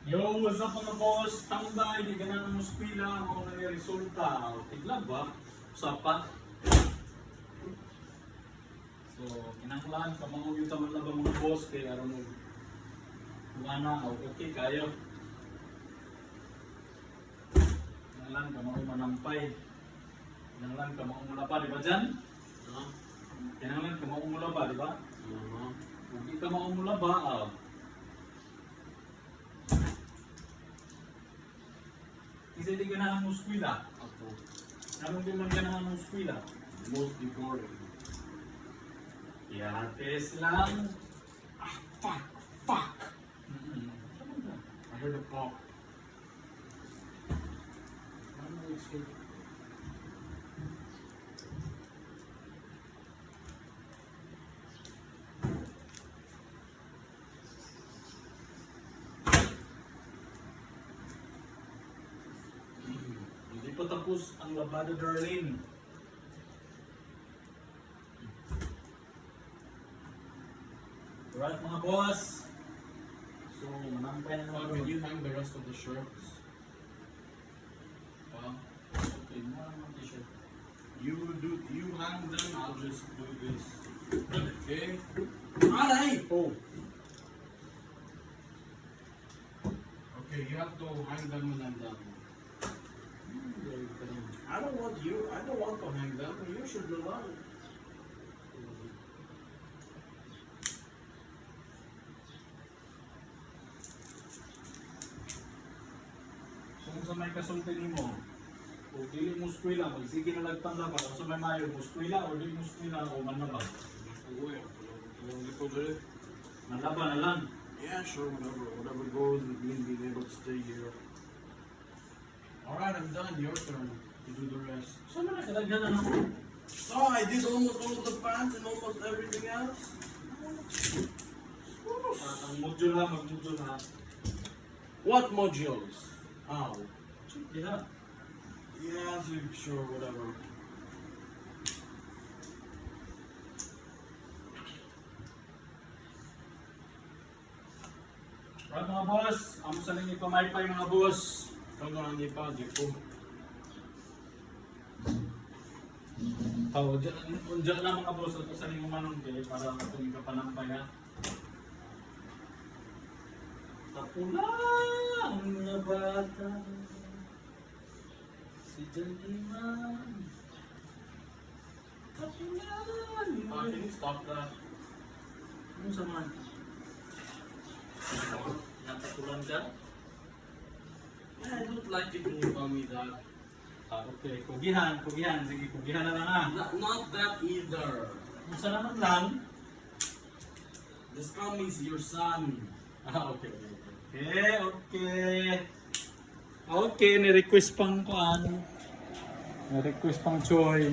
Yo, what's up mga boss? Tambay, di ka na ng muspila, ako na yung resulta. Tiglag ba? Usapan. So, kinanglan, kamangog yung taman labang mga boss, kaya aron mo. Kumana, okay kayo. Kinanglan, kamangog manampay. Kinanglan, kamangog mula pa, di ba dyan? Kinanglan, kamangog mula pa, di ba? Kung di ka maumula ba, isa di ka na ng muskwila. Ako. Anong di man ka na ng muskwila? Most important. Yates lang. Fuck! I heard a pop. Ano ito? Hindi pa tapos ang labada, Darlene. Alright mga boss. So, manampay na Can naman. you hang the rest of the shirts? Okay, muna naman t-shirt. You hang them, I'll just do this. Okay? Alay! Oh! Okay, you have to hang them when I'm done. I don't want to hang them. You should rely. So, kung sa may kasultin mo, o dili mo skwila, pag sige na nagtanda pa, kung sa may mayo mo skwila, o dili mo skwila, o manlabang. Manlaban na lang. Yeah, sure, whatever goes with me being able to stay here. Alright, I'm done. Your turn to do the rest. So, na kadagdagan ako. Oh, I did almost all of the pants and almost everything else. Ang module ha, mag-module ha. What modules? How? Yeah. Yeah, sure, whatever. Right mga boss, amo sa nang ipamaypay mga boss. Ikaw na ang ipag, ito. Diyan lang mga boss, ito sa nang umanon kayo para matulong ka panampay ha. Tapula ang mga bata, si Jandiman. Tapulan! Can you stop that? Ano sa man? Natapulan ka? I don't like it when you call me that. Okay, kugihan. Sige, kugihan na lang ha. Not that either. Musa naman lang. Just call me your son. Okay. Okay, ni-request pang kuan. Ni-request pang Choy.